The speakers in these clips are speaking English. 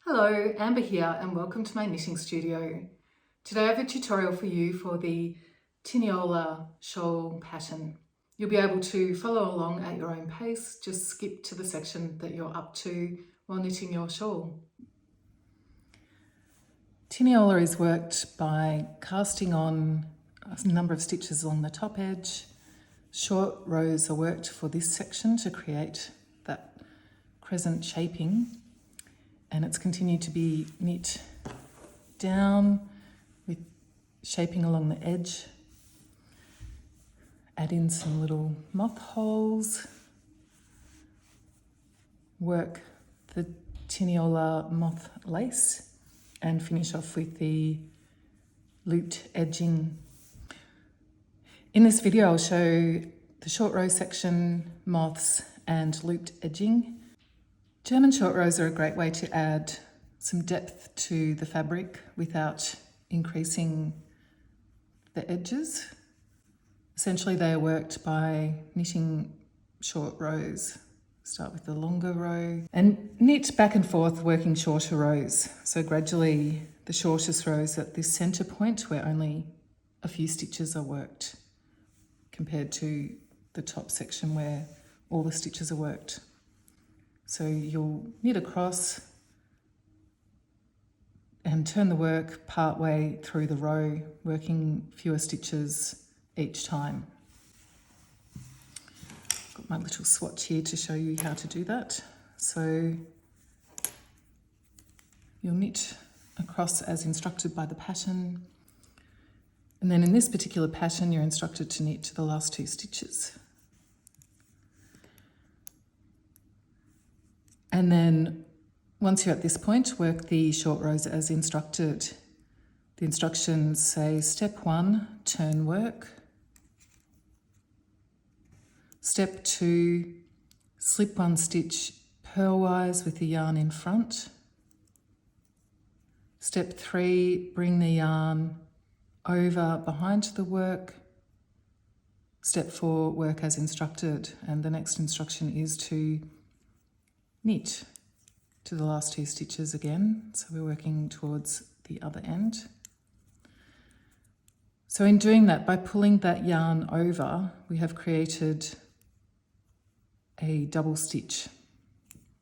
Hello, Amber here and welcome to my knitting studio. Today I have a tutorial for you for the Tineola Shawl pattern. You'll be able to follow along at your own pace, just skip to the section that you're up to while knitting your shawl. Tineola is worked by casting on a number of stitches along the top edge. Short rows are worked for this section to create that crescent shaping, and it's continued to be knit down with shaping along the edge. Add in some little moth holes. Work the Tineola moth lace and finish off with the looped edging. In this video I'll show the short row section, moths and looped edging. German short rows are a great way to add some depth to the fabric without increasing the edges. Essentially they are worked by knitting short rows. Start with the longer row and knit back and forth working shorter rows. So gradually the shortest rows at this center point where only a few stitches are worked compared to the top section where all the stitches are worked. So you'll knit across and turn the work part way through the row, working fewer stitches each time. Got my little swatch here to show you how to do that. So you'll knit across as instructed by the pattern. And then in this particular pattern, you're instructed to knit to the last 2 stitches. And then once you're at this point, work the short rows as instructed. The instructions say step 1, turn work. Step 2, slip 1 stitch purlwise with the yarn in front. Step 3, bring the yarn over behind the work. Step 4, work as instructed. And the next instruction is to knit to the last 2 stitches again. So we're working towards the other end. So in doing that, by pulling that yarn over, we have created a double stitch,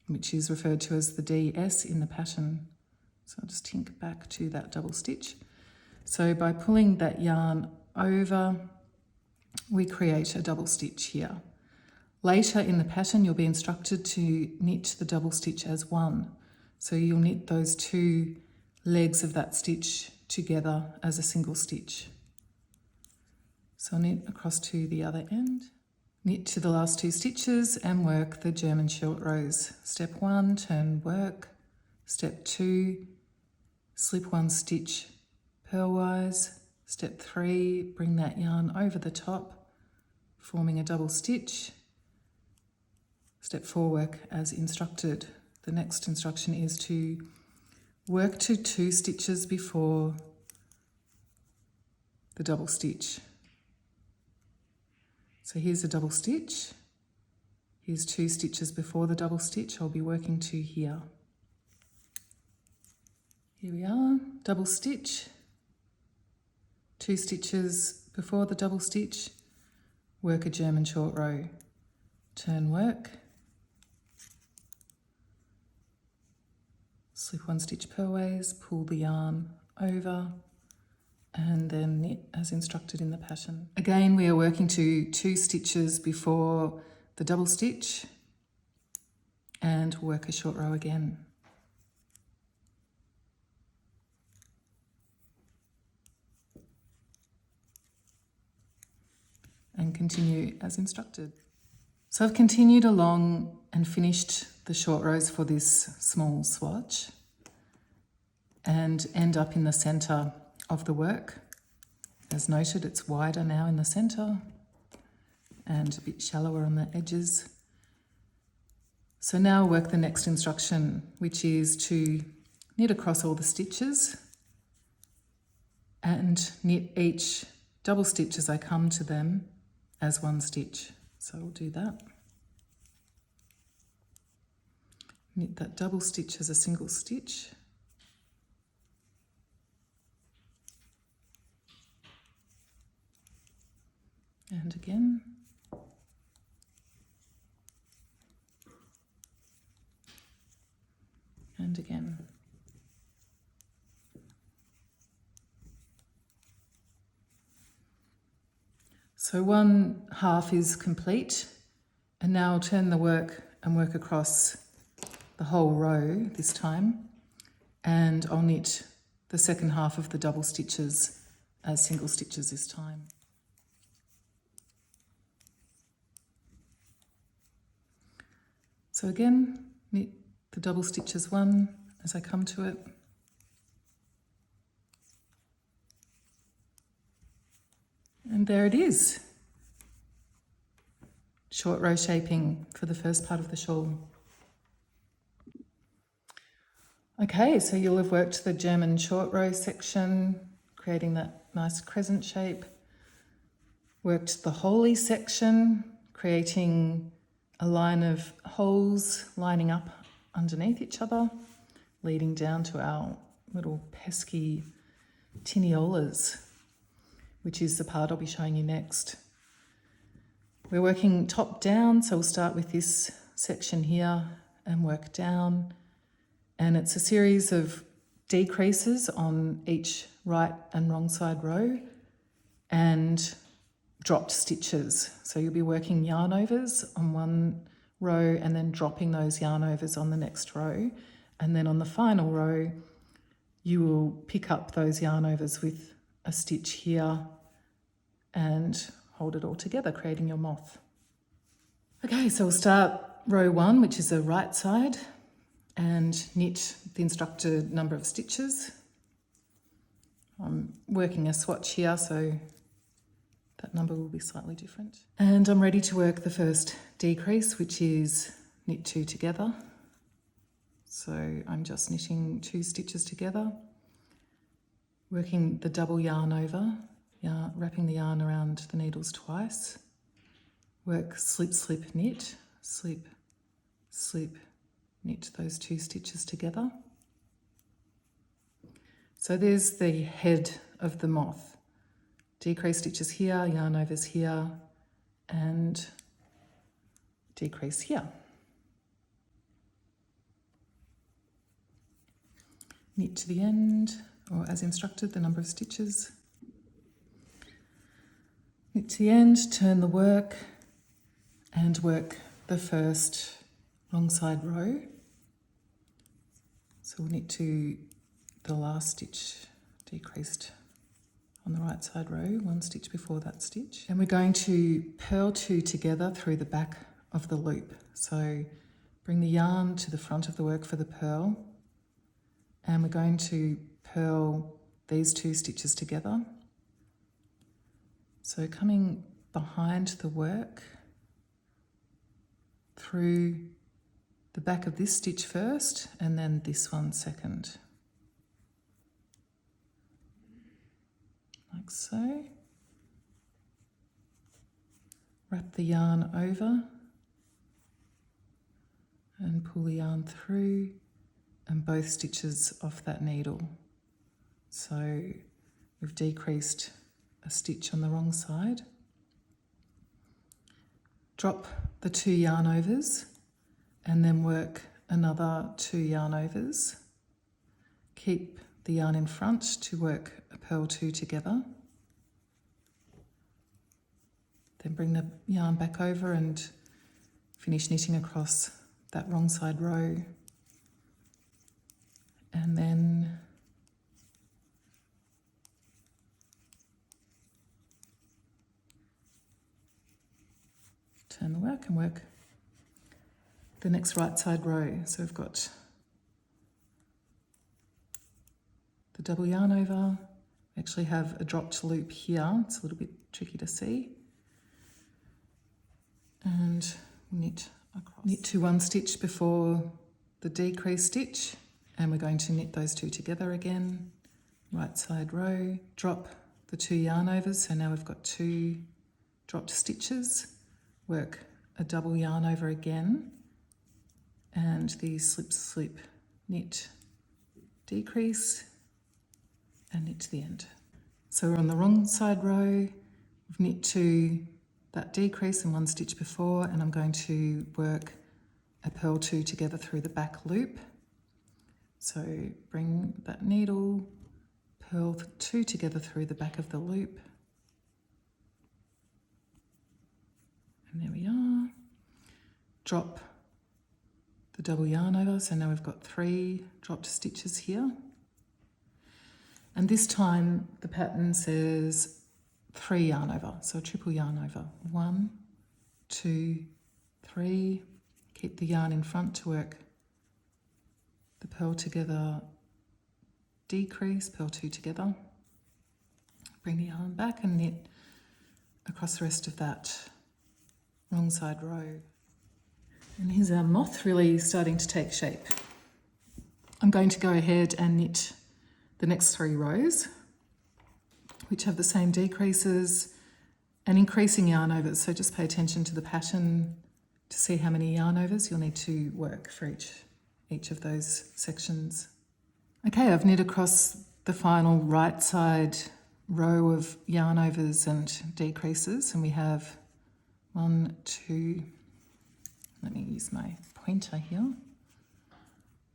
which is referred to as the DS in the pattern. So I'll just tink back to that double stitch. So by pulling that yarn over, we create a double stitch here. Later in the pattern, you'll be instructed to knit the double stitch as one. So you'll knit those 2 legs of that stitch together as a single stitch. So knit across to the other end, knit to the last 2 stitches and work the German short rows. Step 1, turn work. Step 2, slip 1 stitch purlwise. Step 3, bring that yarn over the top, forming a double stitch. Step 4, work as instructed. The next instruction is to work to 2 stitches before the double stitch. So here's a double stitch. Here's 2 stitches before the double stitch. I'll be working to here. Here we are, double stitch. 2 stitches before the double stitch. Work a German short row. Turn work. Slip 1 stitch purlways, pull the yarn over, and then knit as instructed in the pattern. Again, we are working to 2 stitches before the double stitch and work a short row again. And continue as instructed. So I've continued along and finished the short rows for this small swatch and end up in the center of the work. As noted, it's wider now in the center and a bit shallower on the edges. So now I'll work the next instruction, which is to knit across all the stitches and knit each double stitch as I come to them as 1 stitch. So we'll do that. knit that double stitch as a single stitch. And again. And again. So one half is complete, and now I'll turn the work and work across the whole row this time, and I'll knit the second half of the double stitches as single stitches this time. So again, knit the double stitches one as I come to it. And there it is. Short row shaping for the first part of the shawl. Okay, so you'll have worked the German short row section, creating that nice crescent shape. Worked the holey section, creating a line of holes lining up underneath each other, leading down to our little pesky Tineolas, which is the part I'll be showing you next. We're working top down, so we'll start with this section here and work down. And it's a series of decreases on each right and wrong side row and dropped stitches. So you'll be working yarn overs on one row and then dropping those yarn overs on the next row. And then on the final row, you will pick up those yarn overs with a stitch here and hold it all together, creating your moth. Okay, so we'll start row one, which is the right side, and knit the instructed number of stitches. I'm working a swatch here, so that number will be slightly different. And I'm ready to work the first decrease, which is knit 2 together. So I'm just knitting 2 stitches together, working the double yarn over, wrapping the yarn around the needles twice. Work slip, slip, knit, slip, slip, knit those 2 stitches together. So there's the head of the moth. Decrease stitches here, yarn overs here, and decrease here. Knit to the end, or as instructed, the number of stitches. Knit to the end, turn the work, and work the first wrong side row. So we'll knit to the last stitch decreased on the right side row, 1 stitch before that stitch. And we're going to purl 2 together through the back of the loop. So bring the yarn to the front of the work for the purl, and we're going to purl these 2 stitches together. So coming behind the work through the back of this stitch first, and then this one second. Like so. Wrap the yarn over and pull the yarn through and both stitches off that needle. So we've decreased a stitch on the wrong side. Drop the 2 yarn overs and then work another 2 yarn overs. Keep the yarn in front to work a purl 2 together. Then bring the yarn back over and finish knitting across that wrong side row. And then turn the work and work the next right side row. So we've got the double yarn over. We actually have a dropped loop here. It's a little bit tricky to see. And knit across. Knit to 1 stitch before the decrease stitch, and we're going to knit those 2 together again. Right side row, drop the 2 yarn overs, so now we've got 2 dropped stitches. Work a double yarn over again and the slip, slip, knit, decrease, and knit to the end. So we're on the wrong side row, we've knit to that decrease in one stitch before, and I'm going to work a purl 2 together through the back loop. So bring that needle, purl 2 together through the back of the loop. And there we are. Drop the double yarn over, so now we've got 3 dropped stitches here. And this time the pattern says 3 yarn over, so a triple yarn over. 1, 2, 3. Keep the yarn in front to work the purl together, decrease, purl 2 together. Bring the yarn back and knit across the rest of that wrong side row. And here's our moth really starting to take shape. I'm going to go ahead and knit the next 3 rows, which have the same decreases and increasing yarn overs. So just pay attention to the pattern to see how many yarn overs you'll need to work for each of those sections. Okay, I've knit across the final right side row of yarn overs and decreases, and we have 1, 2, let me use my pointer here.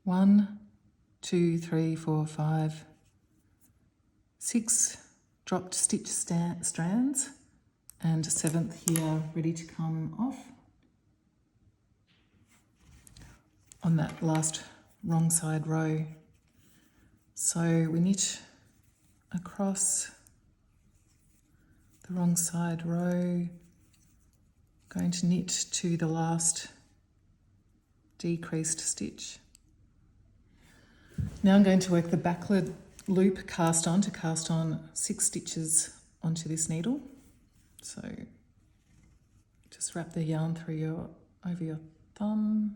1, 2, 3, 4, 5, 6 dropped stitch strands, and a 7th here ready to come off on that last wrong side row. So we knit across the wrong side row, going to knit to the last decreased stitch. Now I'm going to work the backward loop cast on to cast on 6 stitches onto this needle. So just wrap the yarn through over your thumb,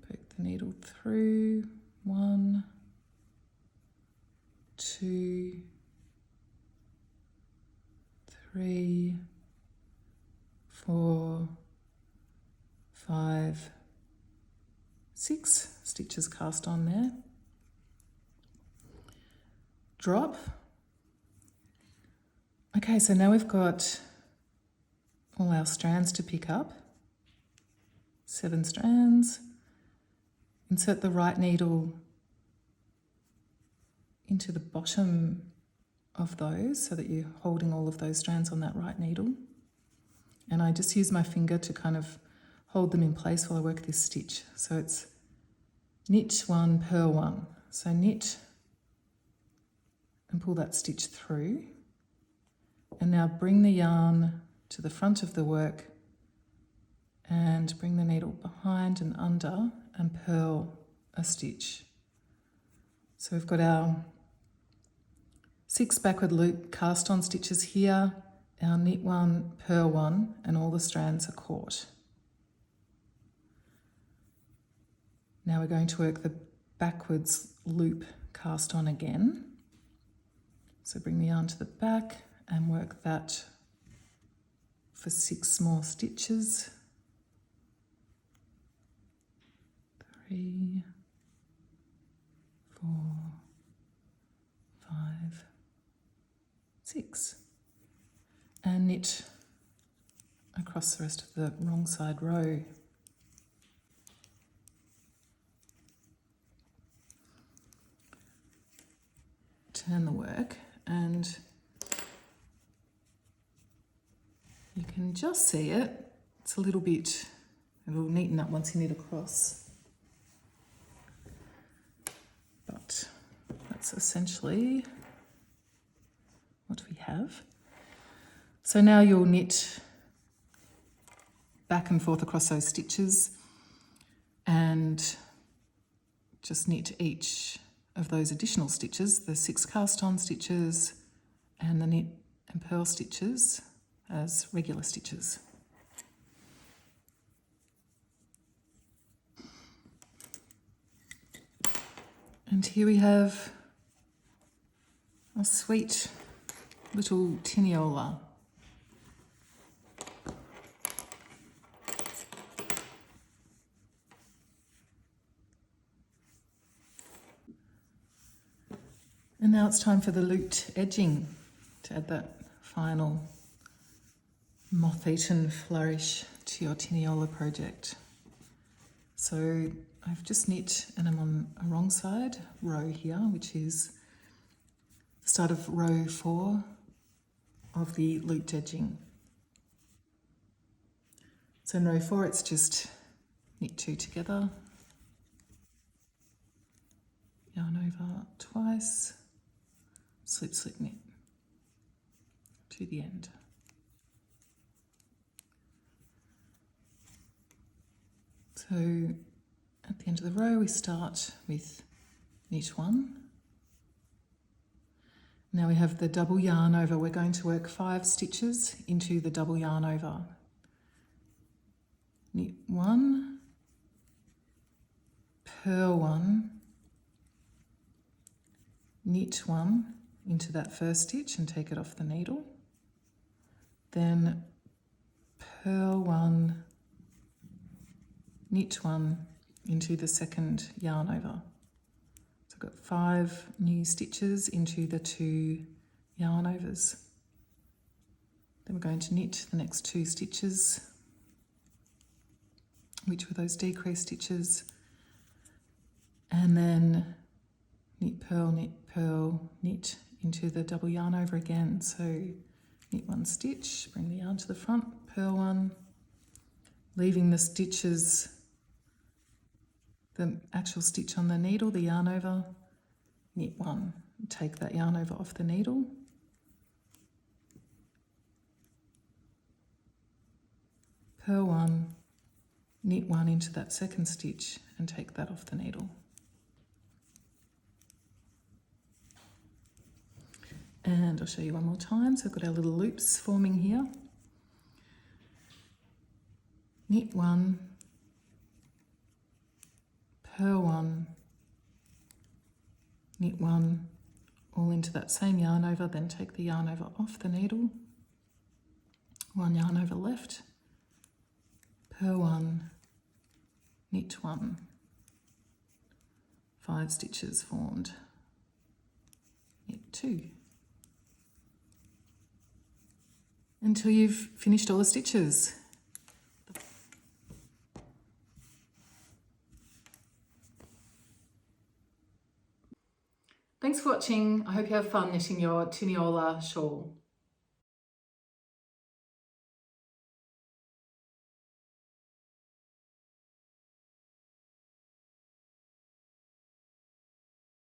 poke the needle through, 1, 2, 3, 4, 5, 6 stitches cast on there. Drop. Okay, so now we've got all our strands to pick up. 7 strands. Insert the right needle into the bottom of those so that you're holding all of those strands on that right needle. And I just use my finger to kind of hold them in place while I work this stitch. So it's knit 1, purl 1. So knit and pull that stitch through. And now bring the yarn to the front of the work and bring the needle behind and under and purl a stitch. So we've got our 6 backward loop cast on stitches here, our knit 1, purl 1, and all the strands are caught. Now we're going to work the backwards loop cast on again. So bring the yarn to the back and work that for 6 more stitches. 3, 4, 5, 6. And knit across the rest of the wrong side row. Turn the work and you can just see it. It's a little bit, it'll neaten up once you knit across. But that's essentially what we have. So now you'll knit back and forth across those stitches and just knit each of those additional stitches, the 6 cast on stitches and the knit and purl stitches as regular stitches. And here we have a sweet little Tineola. And now it's time for the looped edging to add that final moth-eaten flourish to your Tineola project. So I've just knit and I'm on a wrong side row here, which is the start of row 4 of the looped edging. So in row 4 it's just knit 2 together, yarn over twice, slip, slip, knit to the end. So at the end of the row we start with knit 1. Now we have the double yarn over. We're going to work 5 stitches into the double yarn over. Knit 1, purl 1, knit 1 into that first stitch and take it off the needle. Then purl 1, knit 1 into the second yarn over. So I've got 5 new stitches into the 2 yarn overs. Then we're going to knit the next 2 stitches, which were those decrease stitches, and then knit, purl, knit into the double yarn over again. So knit 1 stitch, bring the yarn to the front, purl 1, leaving the stitches, the actual stitch on the needle, the yarn over, knit 1, take that yarn over off the needle, purl 1, knit 1 into that second stitch and take that off the needle. And I'll show you one more time. So I've got our little loops forming here. Knit 1, purl 1, knit 1, all into that same yarn over, then take the yarn over off the needle, 1 yarn over left, purl 1, knit 1, 5 stitches formed, knit 2. Until you've finished all the stitches. Thanks for watching. I hope you have fun knitting your Tineola shawl.